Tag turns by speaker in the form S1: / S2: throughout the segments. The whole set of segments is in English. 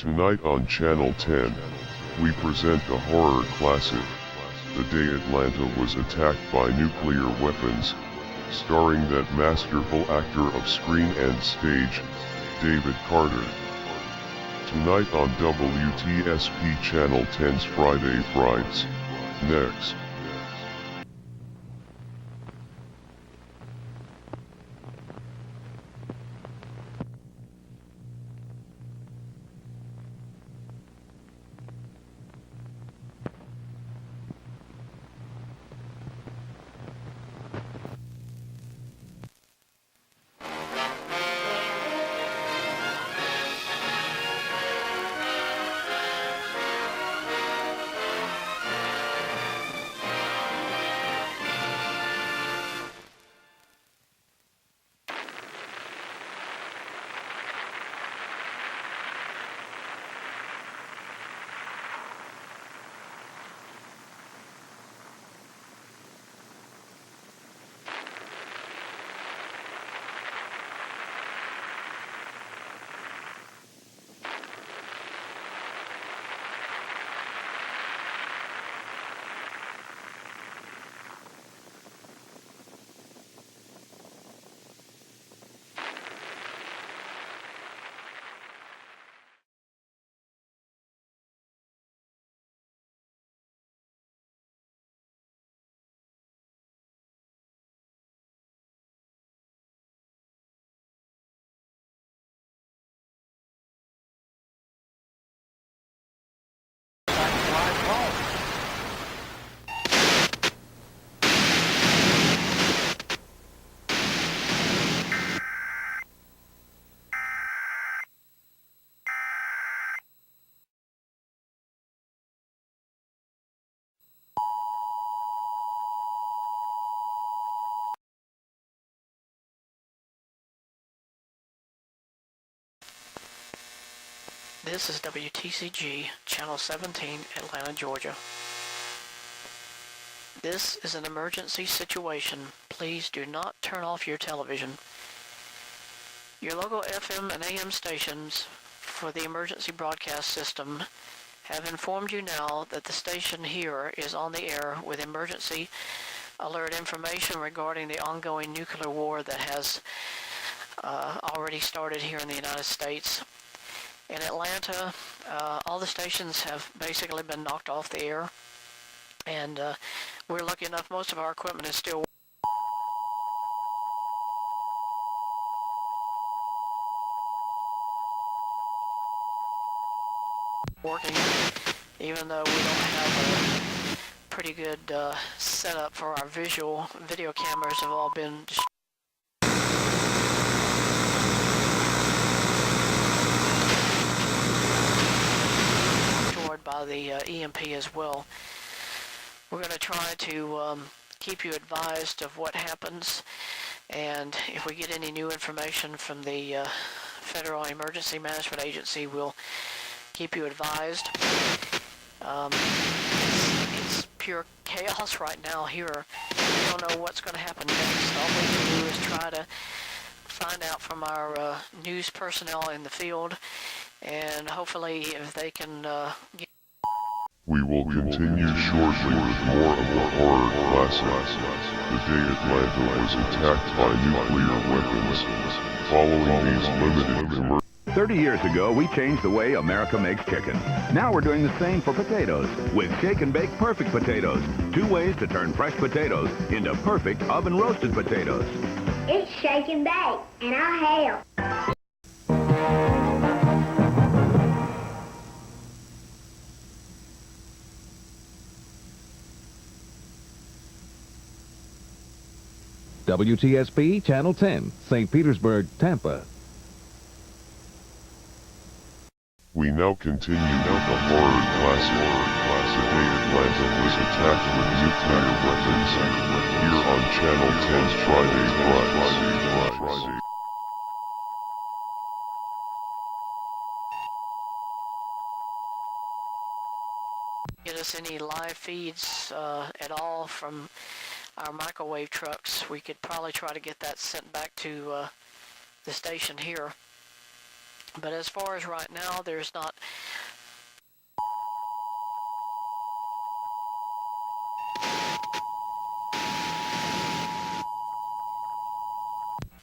S1: Tonight on Channel 10, we present the horror classic, The Day Atlanta Was Attacked by Nuclear Weapons, starring that masterful actor of screen and stage, David Carter. Tonight on WTSP Channel 10's Friday Frights, next.
S2: This is WTCG, Channel 17, Atlanta, Georgia. This is an emergency situation. Please do not turn off your television. Your local FM and AM stations for the emergency broadcast system have informed you now that the station here is on the air with emergency alert information regarding the ongoing nuclear war that has already started here in the United States. In Atlanta, all the stations have basically been knocked off the air, and we're lucky enough most of our equipment is still working, even though we don't have a pretty good setup for our video cameras have all been destroyed by the EMP as well. We're going to try to keep you advised of what happens, and if we get any new information from the Federal Emergency Management Agency, we'll keep you advised. It's pure chaos right now here. We don't know what's going to happen next. All we can do is try to find out from our news personnel in the field, and hopefully if they can get.
S1: We will continue shortly with more of the horror classic, The Day Atlanta Was Attacked by Nuclear Weapons, following these limited commercials.
S3: 30 years ago, we changed the way America makes chicken. Now we're doing the same for potatoes with Shake and Bake Perfect Potatoes. 2 ways to turn fresh potatoes into perfect oven-roasted potatoes.
S4: It's Shake and Bake, and I'll help.
S5: WTSP Channel 10, St. Petersburg, Tampa.
S1: We now continue with the horror classic, The Day Atlanta Was Attacked with Nuclear Weapons, here on Channel 10's Friday Frights.
S2: Get us any live feeds at all from our microwave trucks, we could probably try to get that sent back to the station here. But as far as right now, there's not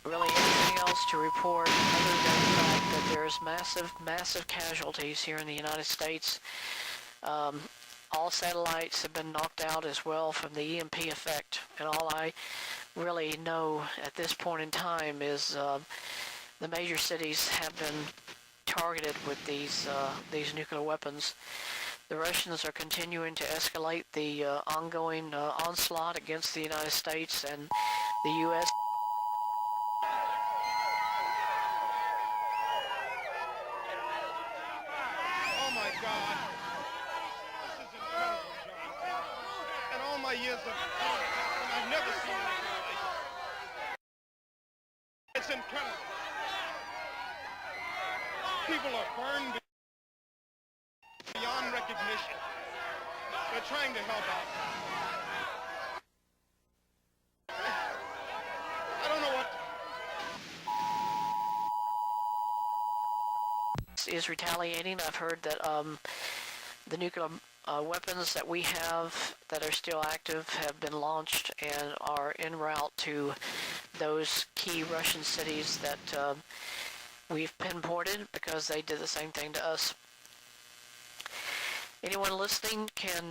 S2: really anything else to report other than the fact that there's massive casualties here in the United States. All satellites have been knocked out as well from the EMP effect, and all I really know at this point in time is the major cities have been targeted with these nuclear weapons. The Russians are continuing to escalate the ongoing onslaught against the United States, and the U.S.
S6: Oh my God. This is incredible, John. In all my years of broadcasting, I've never seen anything like it. It's incredible. People are burned beyond recognition. They're trying to help out. I don't know what...
S2: is retaliating. I've heard that the nuclear weapons that we have that are still active have been launched and are en route to those key Russian cities that we've pinpointed because they did the same thing to us. Anyone listening can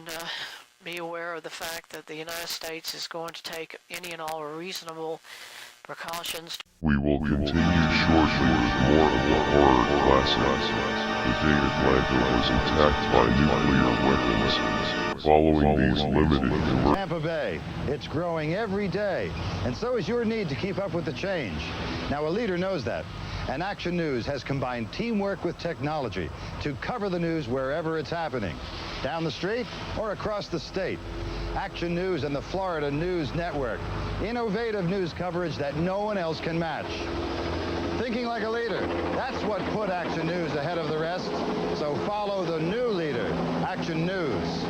S2: be aware of the fact that the United States is going to take any and all reasonable precautions.
S1: We will continue shortly with more of the horror classics. The day Atlanta was attacked by nuclear weapons. Following these limited commercials.
S7: Tampa Bay, it's growing every day, and so is your need to keep up with the change. Now, a leader knows that, and Action News has combined teamwork with technology to cover the news wherever it's happening, down the street or across the state. Action News and the Florida News Network. Innovative news coverage that no one else can match. Thinking like a leader, that's what put Action News ahead of the rest. So follow the new leader, Action News.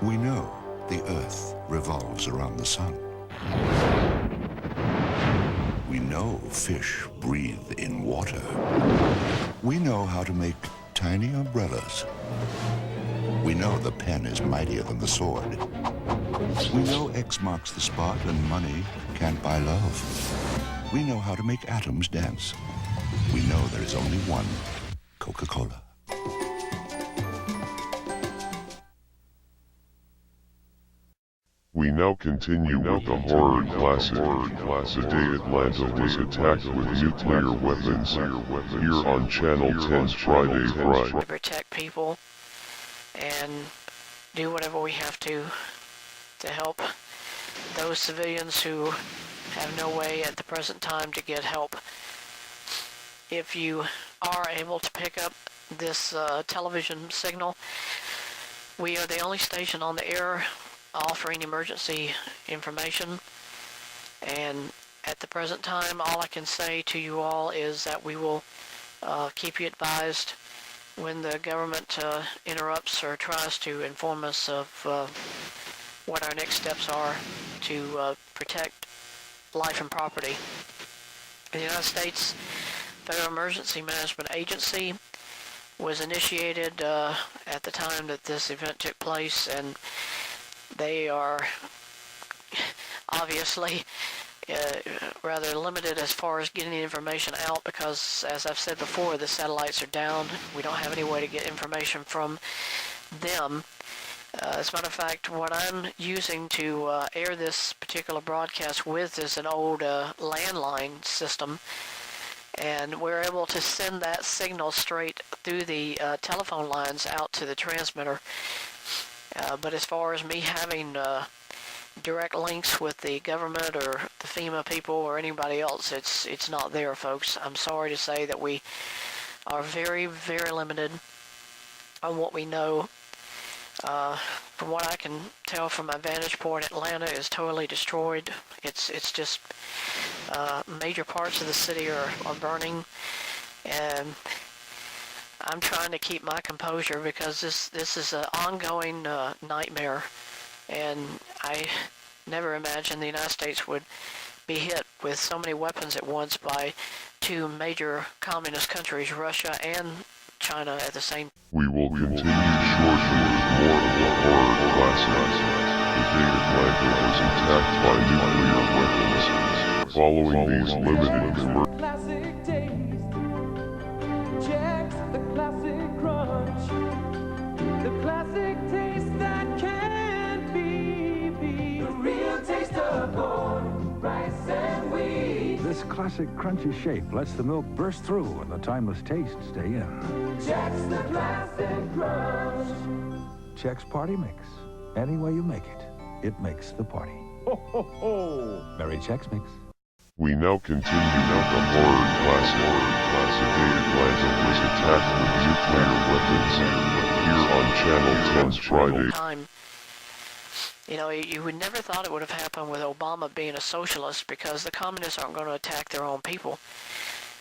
S8: We know the Earth revolves around the sun. We know fish breathe in water. We know how to make tiny umbrellas. We know the pen is mightier than the sword. We know X marks the spot and money can't buy love. We know how to make atoms dance. We know there is only one Coca-Cola.
S1: We now continue with the horror classic. The day Atlanta was attacked with nuclear weapons here on Channel 10's Friday Fright.
S2: To protect people and do whatever we have to help those civilians who have no way at the present time to get help. If you are able to pick up this television signal, we are the only station on the air offering emergency information, and at the present time all I can say to you all is that we will keep you advised when the government interrupts or tries to inform us of what our next steps are to protect life and property. The United States Federal Emergency Management Agency was initiated at the time that this event took place, and they are obviously rather limited as far as getting the information out because, as I've said before, the satellites are down. We don't have any way to get information from them. As a matter of fact, what I'm using to air this particular broadcast with is an old landline system, and we're able to send that signal straight through the telephone lines out to the transmitter. But as far as me having direct links with the government or the FEMA people or anybody else, it's not there, folks. I'm sorry to say that we are very, very limited on what we know. From what I can tell from my vantage point, Atlanta is totally destroyed. It's just major parts of the city are burning, and I'm trying to keep my composure because this is an ongoing nightmare, and I never imagined the United States would be hit with so many weapons at once by two major communist countries, Russia and China, at the same time.
S1: We will continue shortly with more of the horror classics. The day Atlanta was attacked by nuclear weapons. Following these limited commercials.
S9: Classic taste, checks the classic crunch, the classic taste that can't be beat, the real taste of corn, rice and wheat.
S10: This classic crunchy shape lets the milk burst through and the timeless taste stay in.
S9: Checks the classic crunch.
S10: Chex Party Mix. Any way you make it, it makes the party. Ho, ho, ho! Merry Chex Mix.
S1: We now continue with the horror classic. The day Atlanta was attacked with nuclear weapons. Here on Channel 10's Friday.
S2: Time. You know, you would never thought it would have happened with Obama being a socialist, because the communists aren't going to attack their own people.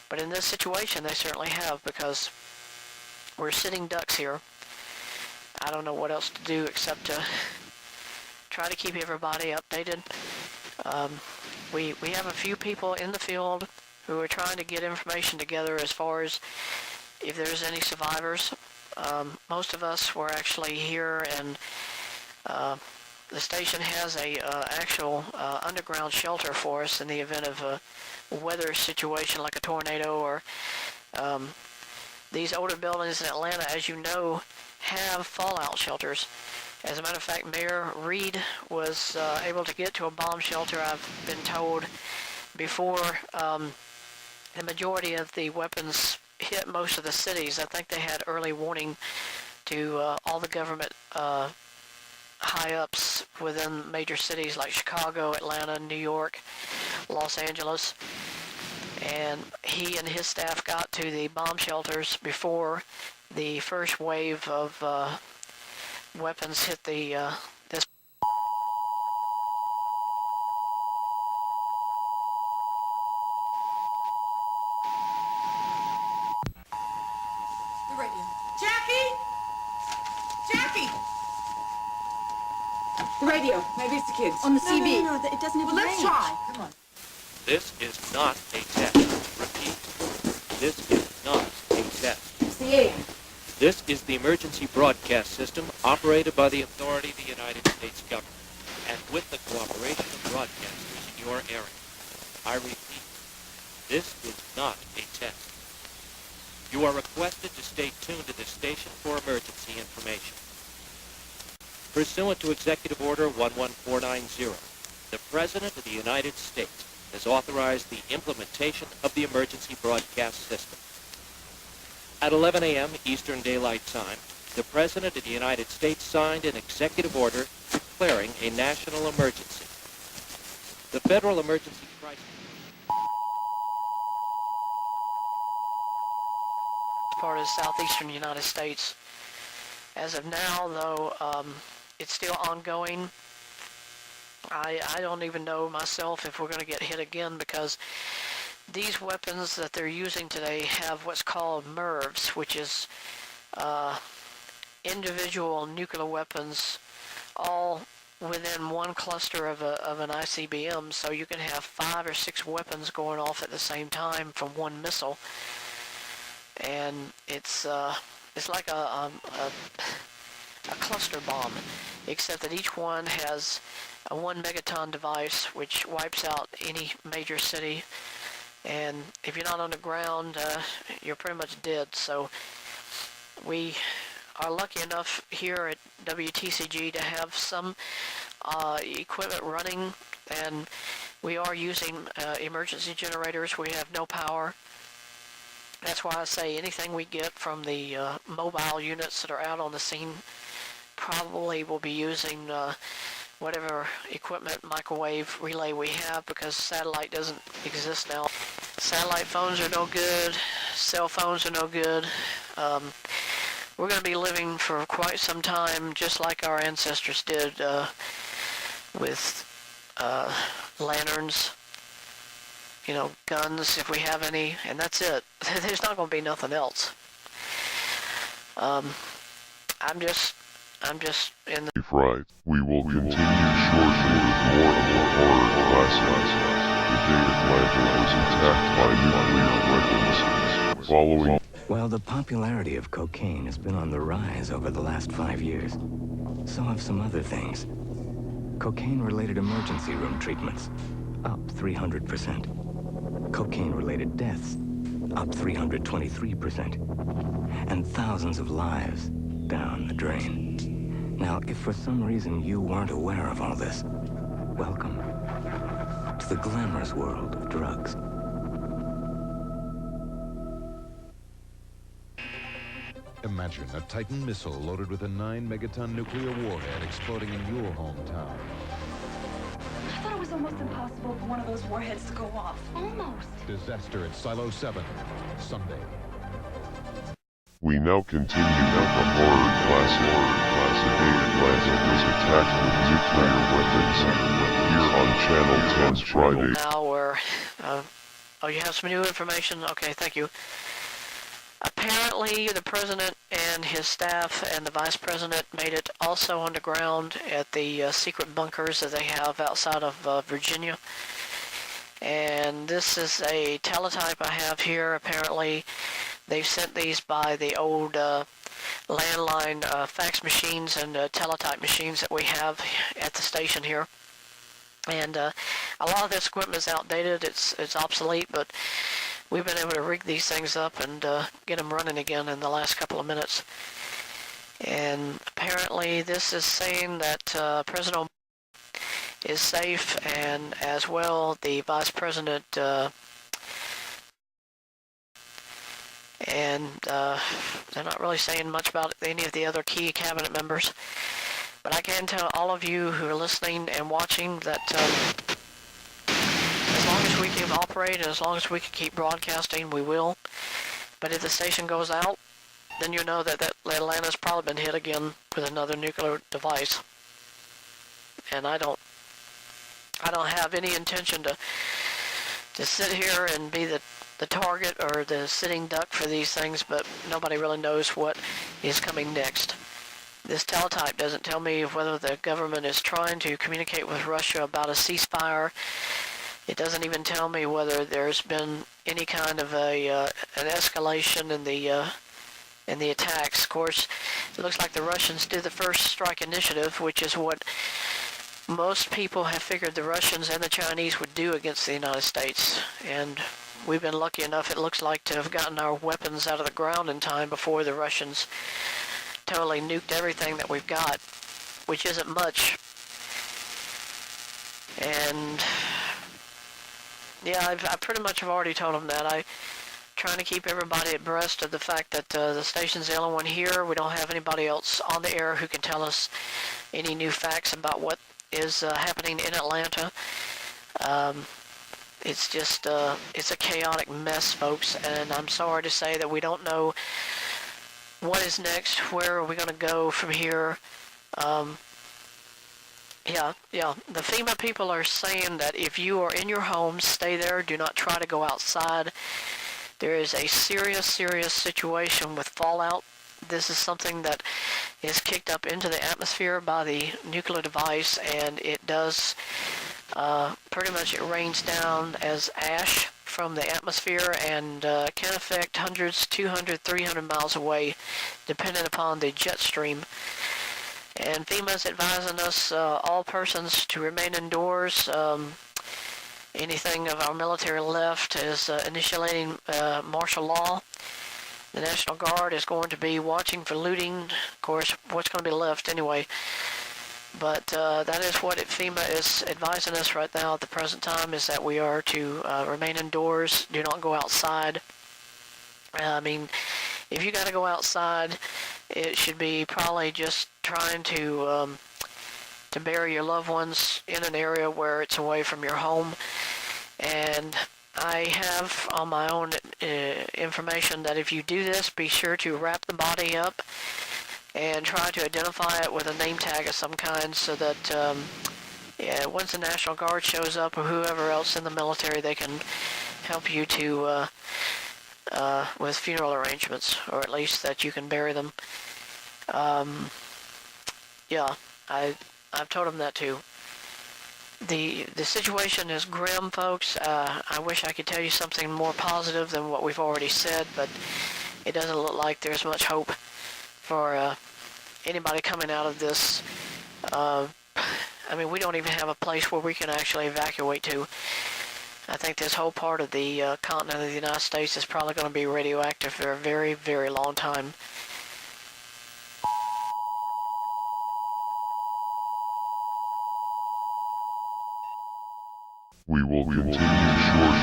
S2: But in this situation, they certainly have, because we're sitting ducks here. I don't know what else to do except to try to keep everybody updated. We have a few people in the field who are trying to get information together as far as if there's any survivors. Most of us were actually here, and the station has a actual underground shelter for us in the event of a weather situation like a tornado, or these older buildings in Atlanta, as you know, have fallout shelters. As a matter of fact, Mayor Reed was able to get to a bomb shelter, I've been told, before the majority of the weapons hit most of the cities. I think they had early warning to all the government high-ups within major cities like Chicago, Atlanta, New York, Los Angeles. And he and his staff got to the bomb shelters before the first wave of weapons hit this.
S11: The radio. Jackie! Jackie! The radio. Maybe it's the kids.
S12: On the CB.
S11: No, it doesn't even let's try. Come on.
S13: This is not a test. Repeat. This is not a test.
S11: It's the AM.
S13: This is the emergency broadcast system operated by the authority of the United States government and with the cooperation of broadcasters in your area. I repeat, this is not a test. You are requested to stay tuned to this station for emergency information. Pursuant to Executive Order 11490, the President of the United States has authorized the implementation of the emergency broadcast system. At 11 a.m. Eastern Daylight Time, the President of the United States signed an executive order declaring a national emergency. The Federal Emergency Crisis
S2: part of the southeastern United States. As of now, though, it's still ongoing. I don't even know myself if we're going to get hit again, because these weapons that they're using today have what's called MIRVs, which is individual nuclear weapons, all within one cluster of an ICBM. So you can have 5 or 6 weapons going off at the same time from one missile, and it's like a cluster bomb, except that each one has a 1 megaton device which wipes out any major city. And if you're not on the ground, you're pretty much dead. So we are lucky enough here at WTCG to have some equipment running, and we are using emergency generators. We have no power. That's why I say anything we get from the mobile units that are out on the scene probably will be using whatever equipment, microwave relay we have, because satellite doesn't exist now. Satellite phones are no good. Cell phones are no good. We're going to be living for quite some time, just like our ancestors did, with lanterns, you know, guns if we have any, and that's it. There's not going to be nothing else. I'm just I'm just in the...
S1: Frights. We will continue shortly with more of the horror classics. The day Atlanta was attacked by nuclear weapons. Following...
S12: Well, the popularity of cocaine has been on the rise over the last 5 years. So have some other things. Cocaine-related emergency room treatments, up 300%. Cocaine-related deaths, up 323%. And thousands of lives down the drain. Now, if for some reason you weren't aware of all this, welcome to the glamorous world of drugs.
S14: Imagine a Titan missile loaded with a 9-megaton nuclear warhead exploding in your hometown.
S11: I thought it was almost impossible for one of those warheads to go off. Almost.
S14: Disaster at Silo 7, Sunday.
S1: We now continue with the horror classic. The day Atlanta was attacked with nuclear weapons. Here on Channel 10's Friday.
S2: Now we're... oh, you have some new information? Okay, thank you. Apparently, the president and his staff and the vice president made it also underground at the secret bunkers that they have outside of Virginia. And this is a teletype I have here. Apparently, they've sent these by the old landline fax machines and teletype machines that we have at the station here. And a lot of this equipment is outdated. It's obsolete, but we've been able to rig these things up and get them running again in the last couple of minutes. And apparently this is saying that President Obama is safe, and as well the Vice President and they're not really saying much about any of the other key cabinet members. But I can tell all of you who are listening and watching that as long as we can operate and as long as we can keep broadcasting, we will. But if the station goes out, then you know that Atlanta's probably been hit again with another nuclear device. And I don't have any intention to sit here and be the target or the sitting duck for these things, but nobody really knows what is coming next. This teletype doesn't tell me whether the government is trying to communicate with Russia about a ceasefire. It doesn't even tell me whether there's been any kind of an escalation in the attacks. Of course, it looks like the Russians did the first strike initiative, which is what most people have figured the Russians and the Chinese would do against the United States. And we've been lucky enough, it looks like, to have gotten our weapons out of the ground in time before the Russians totally nuked everything that we've got, which isn't much. And yeah, I pretty much have already told them that. I'm trying to keep everybody abreast of the fact that the station's the only one here. We don't have anybody else on the air who can tell us any new facts about what is happening in Atlanta. It's just, it's a chaotic mess, folks, and I'm sorry to say that we don't know what is next, where are we going to go from here. Yeah, the FEMA people are saying that if you are in your home, stay there, do not try to go outside. There is a serious situation with fallout. This is something that is kicked up into the atmosphere by the nuclear device, and it does pretty much, it rains down as ash from the atmosphere and can affect hundreds, 200, 300 miles away, depending upon the jet stream. And FEMA is advising us, all persons, to remain indoors. Anything of our military left is initiating martial law. The National Guard is going to be watching for looting. Of course, what's going to be left anyway. But that is what FEMA is advising us right now at the present time, is that we are to remain indoors, do not go outside. I mean, if you got to go outside, it should be probably just trying to bury your loved ones in an area where it's away from your home. And I have on my own information that if you do this, be sure to wrap the body up and try to identify it with a name tag of some kind, so that once the National Guard shows up or whoever else in the military, they can help you to with funeral arrangements, or at least that you can bury them. Yeah, I've told them that too. The situation is grim, folks. I wish I could tell you something more positive than what we've already said, but it doesn't look like there's much hope for anybody coming out of this. I mean, we don't even have a place where we can actually evacuate to. I think this whole part of the continent of the United States is probably going to be radioactive for a very, very long time.
S1: We will continue shortly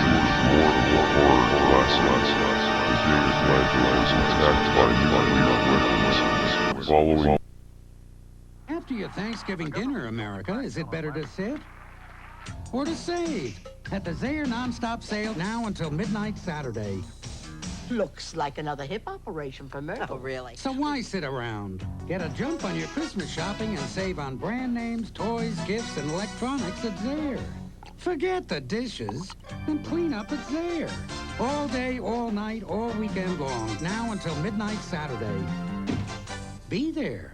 S1: with more of the horror classics. The day Atlanta was attacked by nuclear weapons. Following.
S15: After your Thanksgiving dinner, America, is it better to sit or to save? At the Zaire Nonstop Sale now until midnight Saturday.
S16: Looks like another hip operation for Myrtle. Oh, really?
S15: So why sit around? Get a jump on your Christmas shopping and save on brand names, toys, gifts, and electronics at Zaire. Forget the dishes and clean up at Zaire. All day, all night, all weekend long. Now until midnight Saturday. Be there.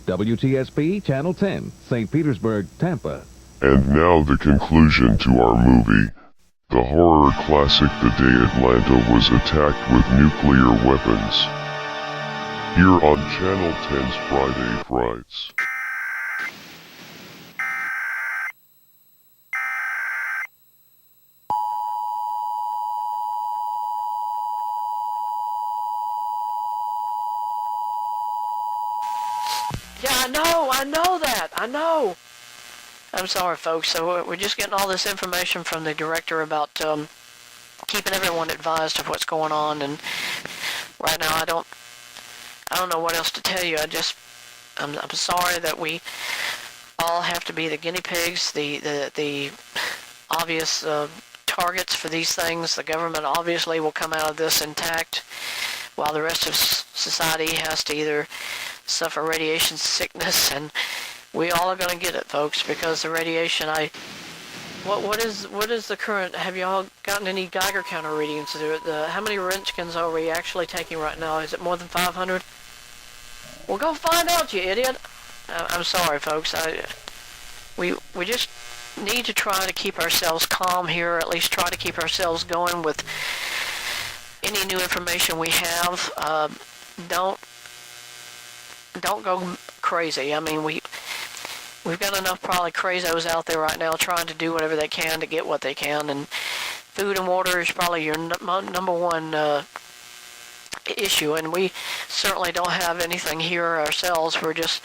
S5: WTSP Channel 10, St. Petersburg, Tampa.
S1: And now the conclusion to our movie. The horror classic The Day Atlanta Was Attacked with Nuclear Weapons. Here on Channel 10's Friday Frights.
S2: Yeah, I know that. I know. I'm sorry, folks. So we're just getting all this information from the director about keeping everyone advised of what's going on. And right now, I don't know what else to tell you. I'm sorry that we all have to be the guinea pigs, the obvious targets for these things. The government obviously will come out of this intact, while the rest of society has to either suffer radiation sickness, and we all are going to get it, folks, because the radiation. What is the current? Have y'all gotten any Geiger counter readings? How many Roentgens are we actually taking right now? Is it more than 500? Well, go find out, you idiot. I'm sorry, folks. We just need to try to keep ourselves calm here, or at least try to keep ourselves going with any new information we have. Don't go crazy. I mean, we've got enough probably crazos out there right now trying to do whatever they can to get what they can, and food and water is probably your number one issue, and we certainly don't have anything here ourselves. We're just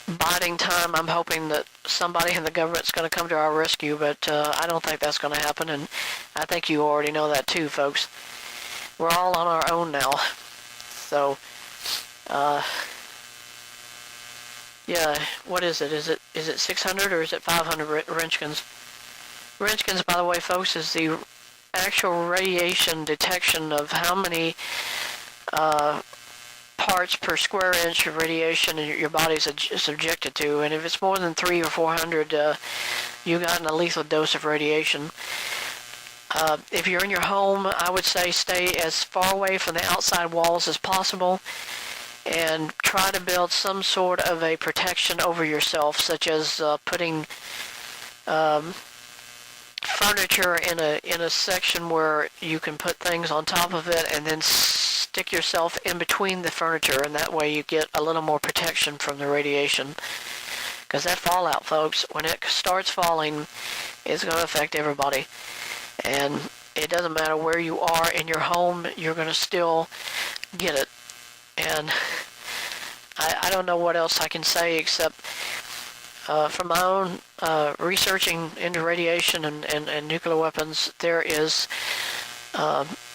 S2: biding time. I'm hoping that somebody in the government's going to come to our rescue, but I don't think that's going to happen, and I think you already know that too, folks. We're all on our own now. So, yeah, what is it? Is it 600 or is it 500 Roentgens? Roentgens, by the way, folks, is the actual radiation detection of how many parts per square inch of radiation your body's subjected to. And if it's more than 300 or 400, you got a lethal dose of radiation. If you're in your home, I would say stay as far away from the outside walls as possible, and try to build some sort of a protection over yourself, such as putting furniture in a section where you can put things on top of it, and then stick yourself in between the furniture, and that way you get a little more protection from the radiation. Because that fallout, folks, when it starts falling, it's going to affect everybody. And it doesn't matter where you are in your home, you're going to still get it. And I don't know what else I can say except from my own researching into radiation and nuclear weapons, there is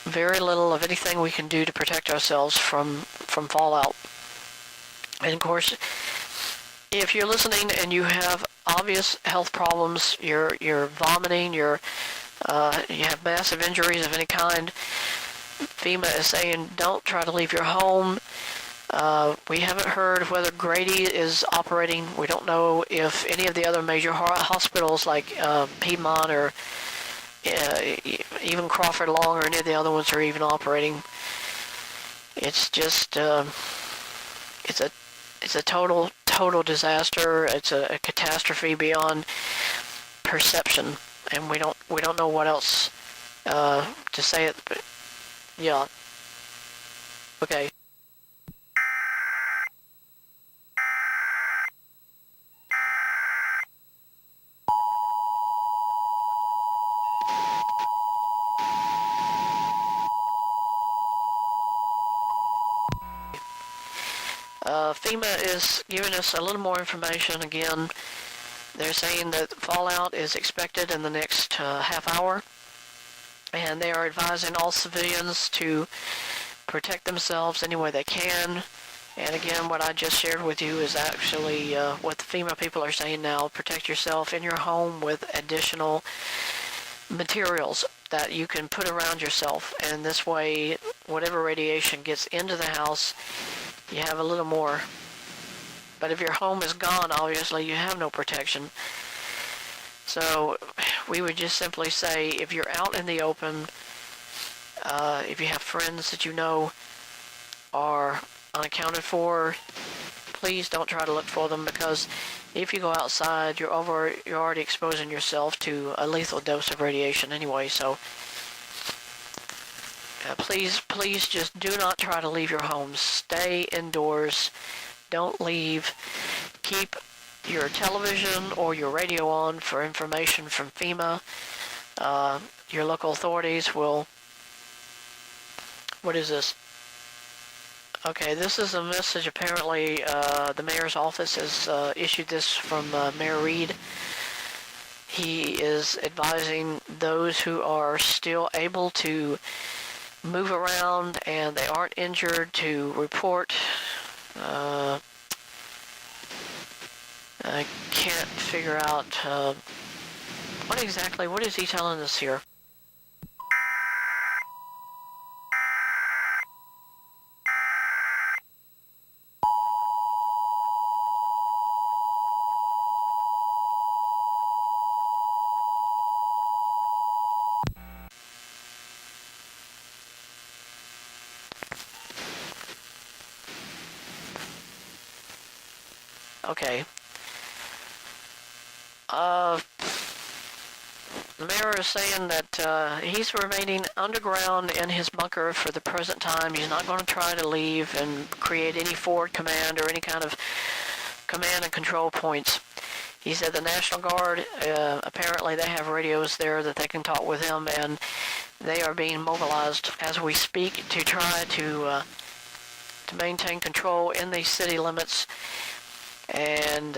S2: very little of anything we can do to protect ourselves from fallout. And of course, if you're listening and you have obvious health problems, you're vomiting, you have massive injuries of any kind, FEMA is saying don't try to leave your home. We haven't heard whether Grady is operating. We don't know if any of the other major hospitals like Piedmont or even Crawford Long or any of the other ones are even operating. It's just, it's a total disaster. It's a catastrophe beyond perception, and we don't know what else to say it. But yeah. Okay. FEMA is giving us a little more information again. They're saying that fallout is expected in the next half hour, and they are advising all civilians to protect themselves any way they can. And again, what I just shared with you is actually what the FEMA people are saying now. Protect yourself in your home with additional materials that you can put around yourself, and this way, whatever radiation gets into the house, you have a little more. But if your home is gone, obviously you have no protection. So we would just simply say, if you're out in the open, if you have friends that you know are unaccounted for, please don't try to look for them, because if you go outside, you're already exposing yourself to a lethal dose of radiation anyway. So please just do not try to leave your homes. Stay indoors. Don't leave. Keep your television or your radio on for information from FEMA. Your local authorities will... What is this? Okay, this is a message. Apparently, the mayor's office has issued this from Mayor Reed. He is advising those who are still able to move around and they aren't injured to report. I can't figure out what is he telling us here? Okay. The mayor is saying that he's remaining underground in his bunker for the present time. He's not going to try to leave and create any forward command or any kind of command and control points. He said the National Guard, apparently they have radios there that they can talk with him, and they are being mobilized as we speak to try to maintain control in these city limits. And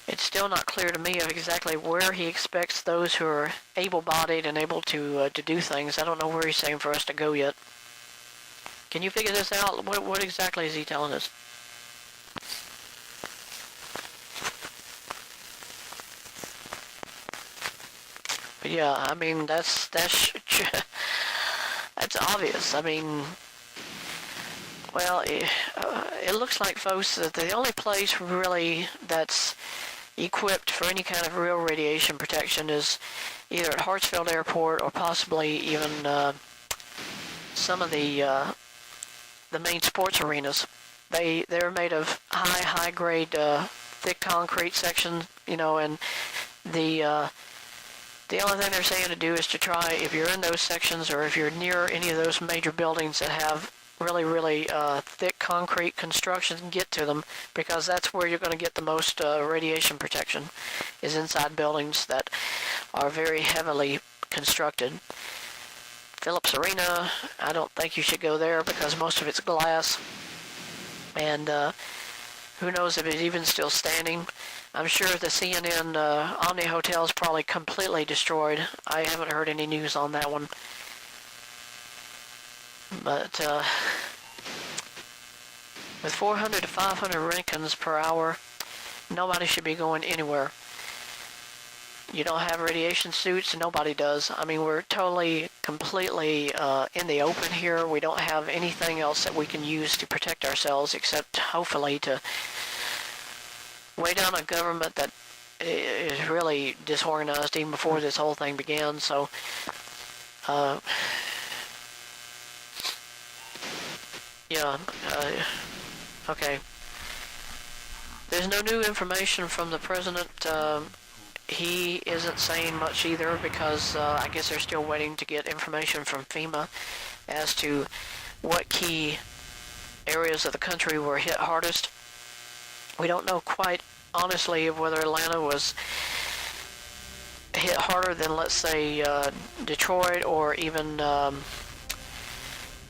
S2: it's still not clear to me of exactly where he expects those who are able-bodied and able to do things. I don't know where he's saying for us to go yet. Can you figure this out? What exactly is he telling us? But yeah, I mean, that's obvious. I mean, well, it looks like, folks, that the only place really that's equipped for any kind of real radiation protection is either at Hartsfield Airport or possibly even some of the main sports arenas. They're made of high grade thick concrete sections, you know, and the only thing they're saying to do is to try, if you're in those sections or if you're near any of those major buildings that have really thick concrete construction, get to them, because that's where you're going to get the most radiation protection, is inside buildings that are very heavily constructed. Phillips Arena, I don't think you should go there because most of it's glass, and who knows if it's even still standing. I'm sure the CNN Omni Hotel is probably completely destroyed. I haven't heard any news on that one. But with 400 to 500 Roentgens per hour, nobody should be going anywhere. You don't have radiation suits, and nobody does. I mean, we're totally, completely in the open here. We don't have anything else that we can use to protect ourselves except, hopefully, to weigh down a government that is really disorganized even before this whole thing began. So, yeah, okay. There's no new information from the president. He isn't saying much either because I guess they're still waiting to get information from FEMA as to what key areas of the country were hit hardest. We don't know quite honestly whether Atlanta was hit harder than, let's say, Detroit, or even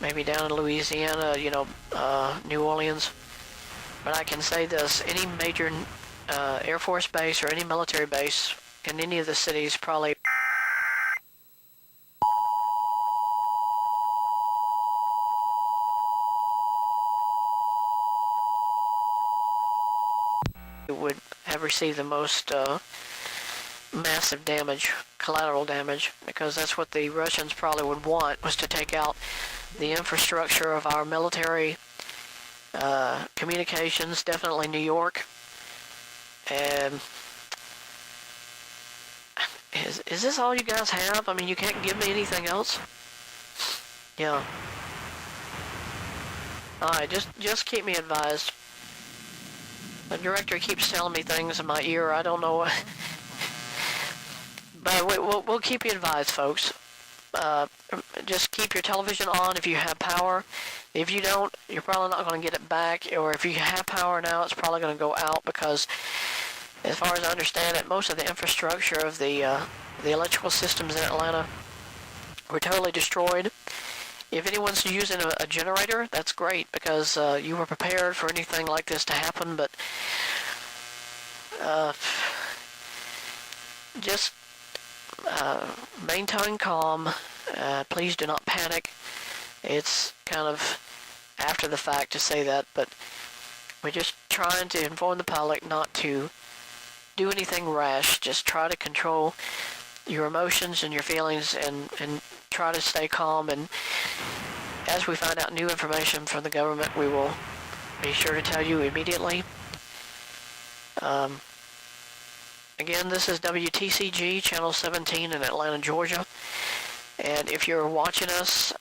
S2: maybe down in Louisiana, you know, New Orleans. But I can say this, any major Air Force base or any military base in any of the cities probably would have received the most massive damage, collateral damage, because that's what the Russians probably would want, was to take out the infrastructure of our military, communications, definitely New York. And is this all you guys have? I mean, you can't give me anything else? Yeah. Alright, just keep me advised. The director keeps telling me things in my ear. I don't know. But we'll keep you advised, folks. Just keep your television on if you have power. If you don't, you're probably not going to get it back. Or if you have power now, it's probably going to go out because, as far as I understand it, most of the infrastructure of the electrical systems in Atlanta were totally destroyed. If anyone's using a generator, that's great because you were prepared for anything like this to happen. But just maintain calm. Please do not panic. It's kind of after the fact to say that, but we're just trying to inform the public not to do anything rash. Just try to control your emotions and your feelings and try to stay calm. And as we find out new information from the government, we will be sure to tell you immediately. Again, this is WTCG, Channel 17 in Atlanta, Georgia. And if you're watching us,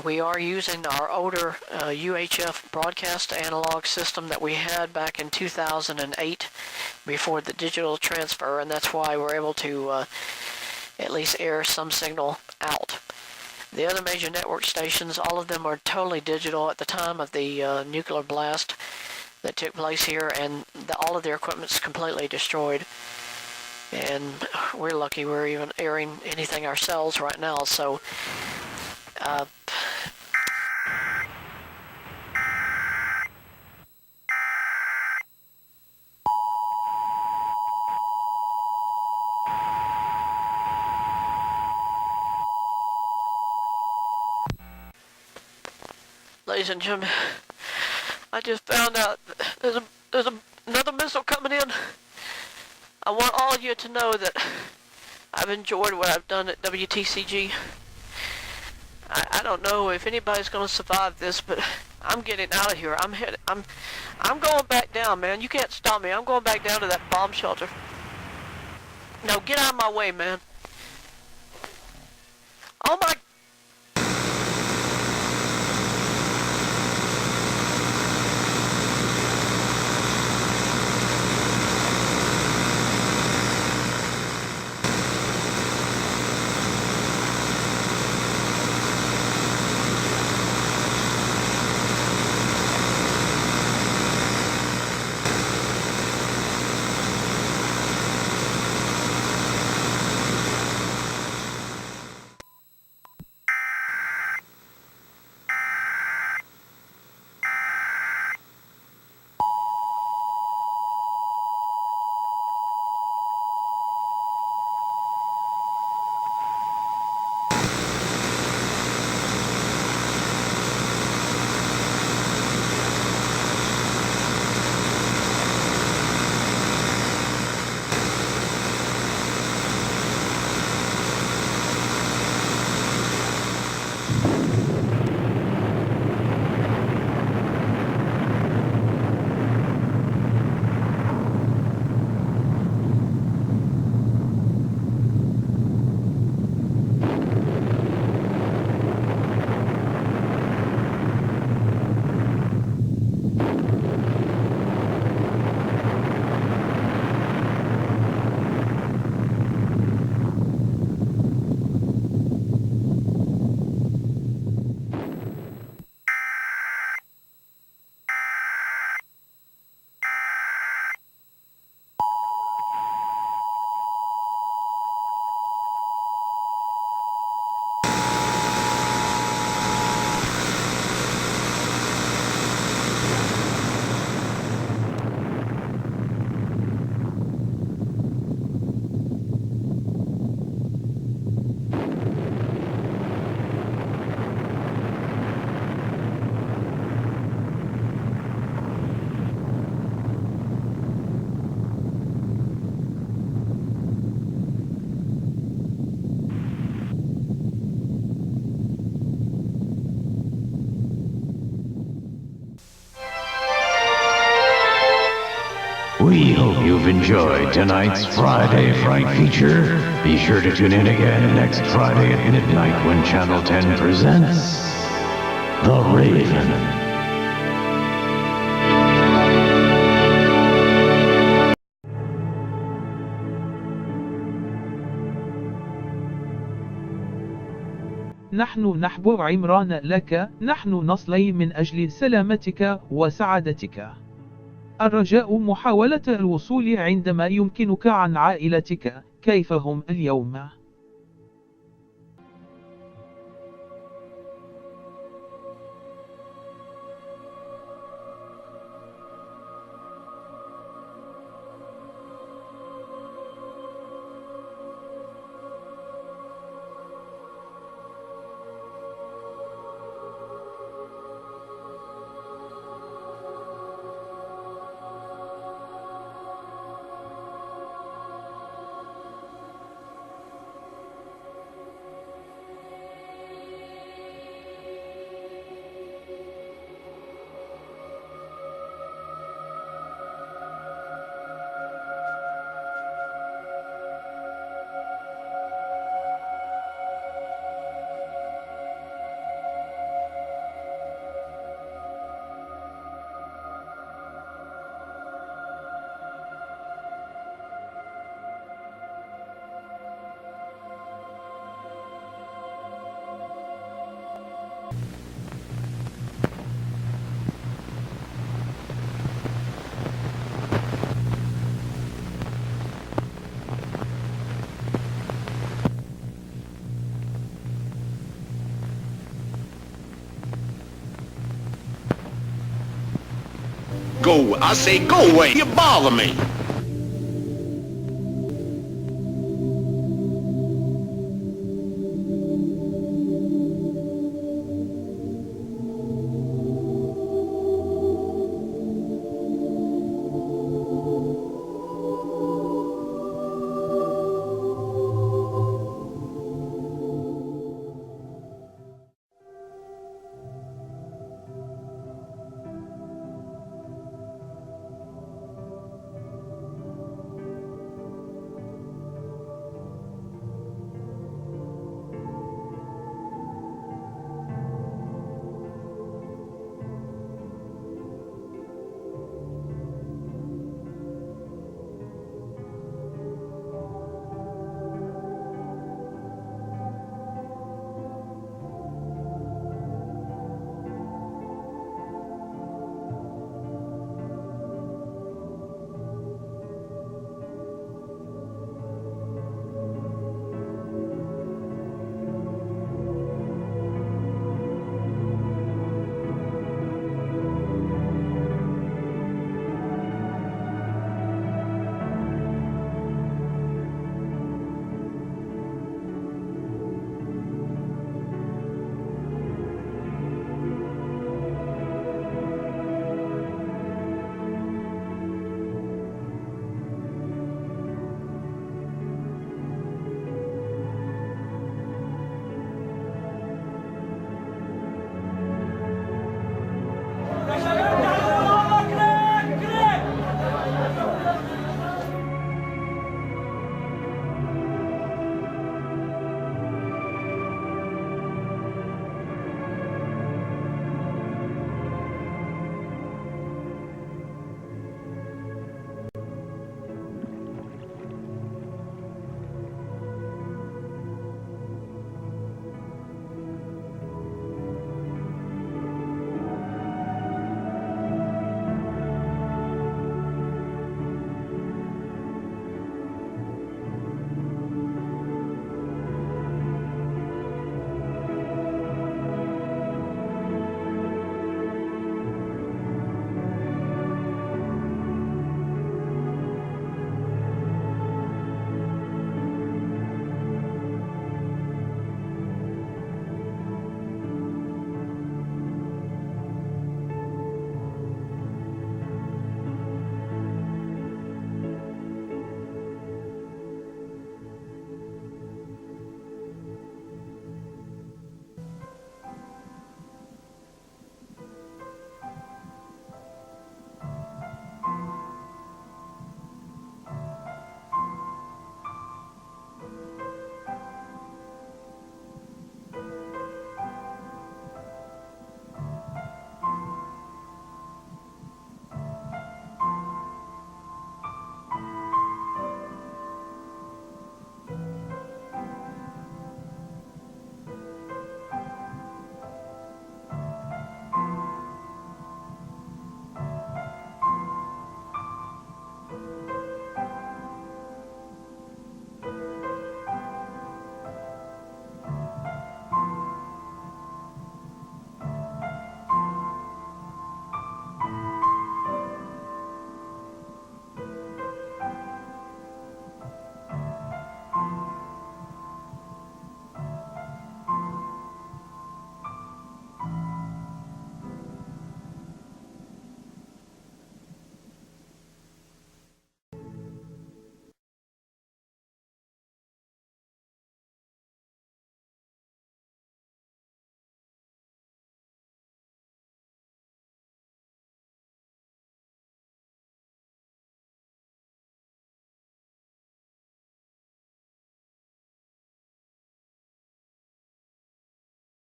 S2: we are using our older UHF broadcast analog system that we had back in 2008 before the digital transfer, and that's why we're able to at least air some signal out. The other major network stations, all of them are totally digital at the time of the nuclear blast that took place here, and all of their equipment's completely destroyed. And we're lucky we're even airing anything ourselves right now, so ladies and gentlemen, I just found out there's another missile coming in. I want all of you to know that I've enjoyed what I've done at WTCG. I don't know if anybody's going to survive this, but I'm getting out of here. I'm going back down, man. You can't stop me. I'm going back down to that bomb shelter. No, get out of my way, man. Oh my...
S17: We hope you've enjoyed tonight's Friday Fright feature. Be sure to tune in again next Friday at midnight when Channel 10 presents The Raven.
S18: نحن نحب عمران لك، نحن نصلي من أجل سلامتك وسعادتك. الرجاء محاولة الوصول عندما يمكنك عن عائلتك. كيف هم اليوم؟
S19: Go, I say go away. You bother me.